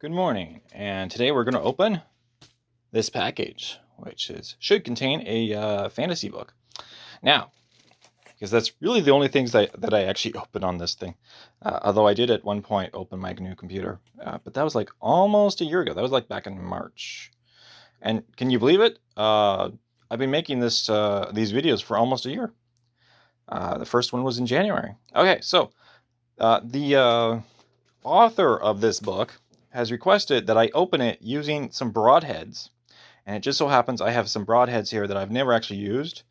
Good morning, and today we're going to open this package, which should contain a fantasy book. Now, because that's really the only things that I actually open on this thing. Although I did at one point open my new computer, but that was like almost a year ago. That was like back in March. And can you believe it? I've been making these videos for almost a year. The first one was in January. Okay, so the author of this book has requested that I open it using some broadheads. And it just so happens I have some broadheads here that I've never actually used.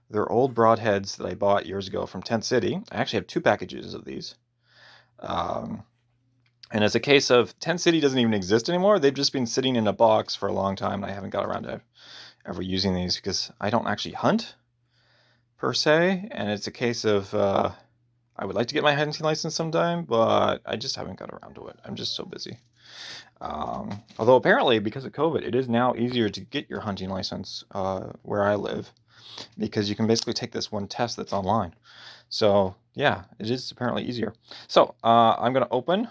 They're old broadheads that I bought years ago from Tent City. I actually have 2 packages of these. And it's a case of Tent City doesn't even exist anymore. They've just been sitting in a box for a long time, and I haven't got around to ever using these because I don't actually hunt, per se. And it's a case of I would like to get my hunting license sometime, but I just haven't got around to it. I'm just so busy. Although apparently, because of COVID, it is now easier to get your hunting license where I live, because you can basically take this one test that's online. So yeah, it is apparently easier. So I'm going to open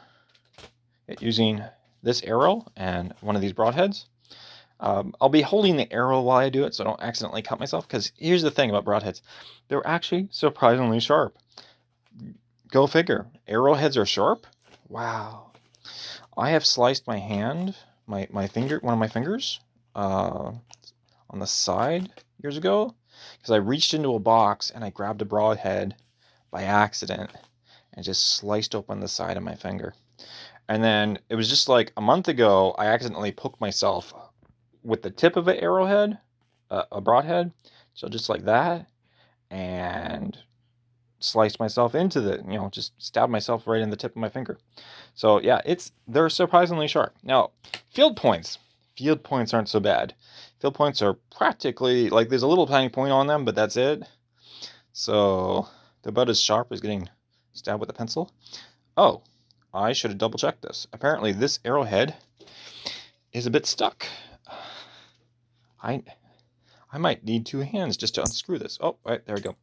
it using this arrow and one of these broadheads. I'll be holding the arrow while I do it so I don't accidentally cut myself, because here's the thing about broadheads. They're actually surprisingly sharp. Go figure. Arrowheads are sharp? Wow. I have sliced my hand, my finger, one of my fingers, on the side years ago, because I reached into a box and I grabbed a broadhead by accident and just sliced open the side of my finger. And then it was just like a month ago, I accidentally poked myself with the tip of an arrowhead, a broadhead, so just like that, and sliced myself into just stabbed myself right in the tip of my finger. So yeah, they're surprisingly sharp. Now, field points aren't so bad. Field points are practically like there's a little tiny point on them, but that's it. So they're about as sharp as getting stabbed with a pencil. Oh, I should have double checked this. Apparently this arrowhead is a bit stuck. I might need 2 hands just to unscrew this. Oh, right, there we go.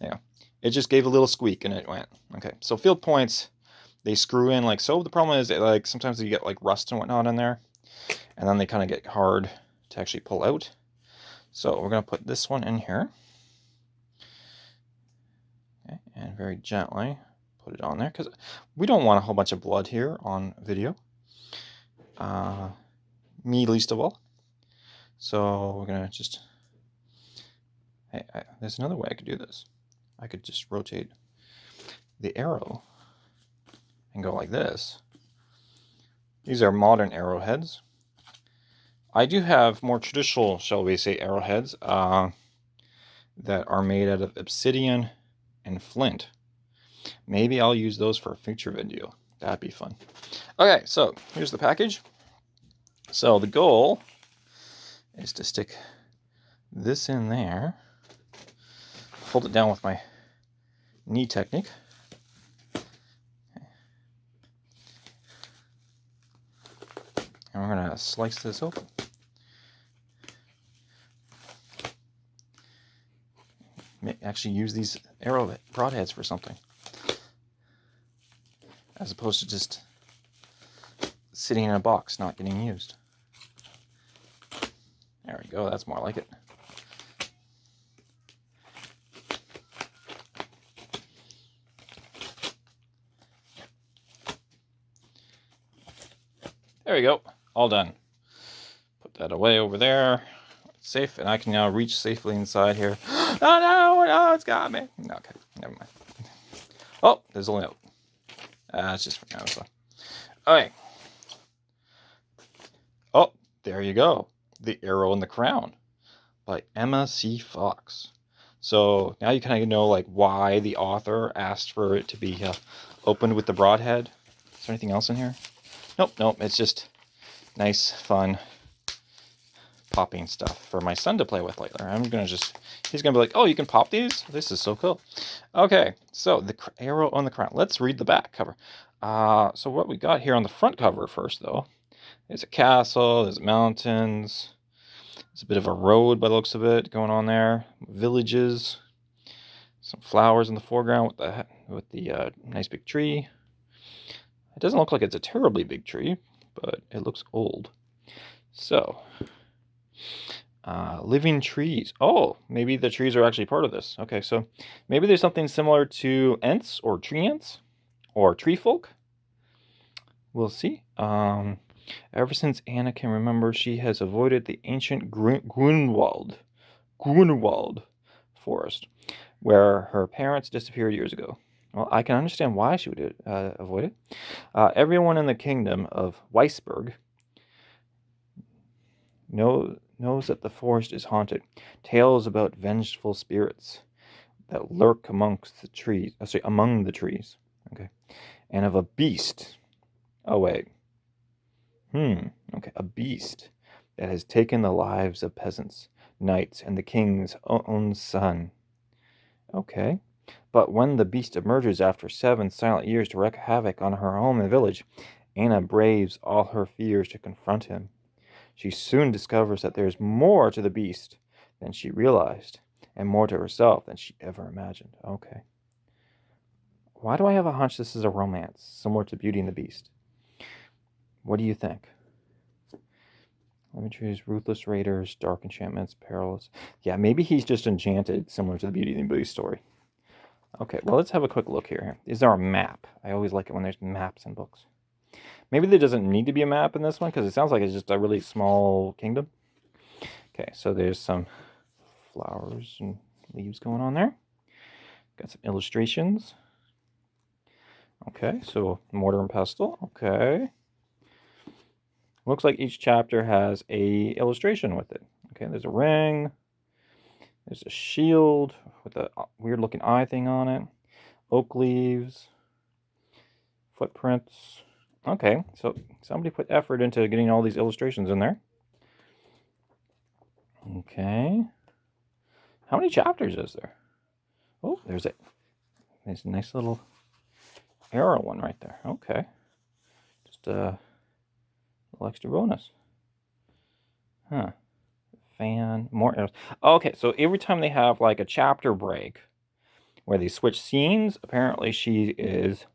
Yeah. It just gave a little squeak and it went. Okay, so field points, they screw in like so. The problem is that, like, sometimes you get like rust and whatnot in there, and then they kind of get hard to actually pull out. So we're going to put this one in here. Okay, and very gently put it on there, because we don't want a whole bunch of blood here on video. Me least of all. So we're going to just... Hey, there's another way I could do this. I could just rotate the arrow and go like this. These are modern arrowheads. I do have more traditional, shall we say, arrowheads that are made out of obsidian and flint. Maybe I'll use those for a future video. That'd be fun. Okay, so here's the package. So the goal is to stick this in there, hold it down with my knee technique. And we're going to slice this open. Actually use these arrow broadheads for something, as opposed to just sitting in a box not getting used. There we go, that's more like it. There we go, all done. Put that away over there. It's safe, and I can now reach safely inside here. Oh no, no, it's got me. Okay, never mind. Oh, there's a note. It's just for now. So. Okay. Oh, there you go. The Arrow and the Crown by Emma C. Fox. So now you kind of know like why the author asked for it to be opened with the broadhead. Is there anything else in here? Nope. It's just nice, fun popping stuff for my son to play with later. He's gonna be like, oh, you can pop these? This is so cool. Okay, so the Arrow on the Crown. Let's read the back cover. So what we got here on the front cover first, though, is a castle, there's mountains, there's a bit of a road by the looks of it going on there, villages, some flowers in the foreground with the nice big tree. It doesn't look like it's a terribly big tree, but it looks old. So, living trees. Oh, maybe the trees are actually part of this. Okay, so maybe there's something similar to Ents or tree ants or tree folk. We'll see. Ever since Anna can remember, she has avoided the ancient Grunwald forest, where her parents disappeared years ago. Well, I can understand why she would avoid it. Everyone in the kingdom of Weisberg knows that the forest is haunted. Tales about vengeful spirits that lurk amongst the trees. Among the trees. Okay, and of a beast. Oh wait. Okay, a beast that has taken the lives of peasants, knights, and the king's own son. Okay. But when the beast emerges after 7 silent years to wreak havoc on her home and village, Anna braves all her fears to confront him. She soon discovers that there is more to the beast than she realized, and more to herself than she ever imagined. Okay. Why do I have a hunch this is a romance, similar to Beauty and the Beast? What do you think? Let me choose Ruthless Raiders, Dark Enchantments, Perilous. Yeah, maybe he's just enchanted, similar to the Beauty and the Beast story. Okay, well, let's have a quick look here. Is there a map? I always like it when there's maps in books. Maybe there doesn't need to be a map in this one, because it sounds like it's just a really small kingdom. Okay, so there's some flowers and leaves going on there. Got some illustrations. Okay, so mortar and pestle. Okay. Looks like each chapter has a illustration with it. Okay, there's a ring. There's a shield with a weird looking eye thing on it. Oak leaves. Footprints. Okay, so somebody put effort into getting all these illustrations in there. Okay. How many chapters is there? Oh, there's a nice little arrow one right there. Okay. Just a little extra bonus. Huh. Fan, more arrows. Okay, so every time they have like a chapter break where they switch scenes, apparently she is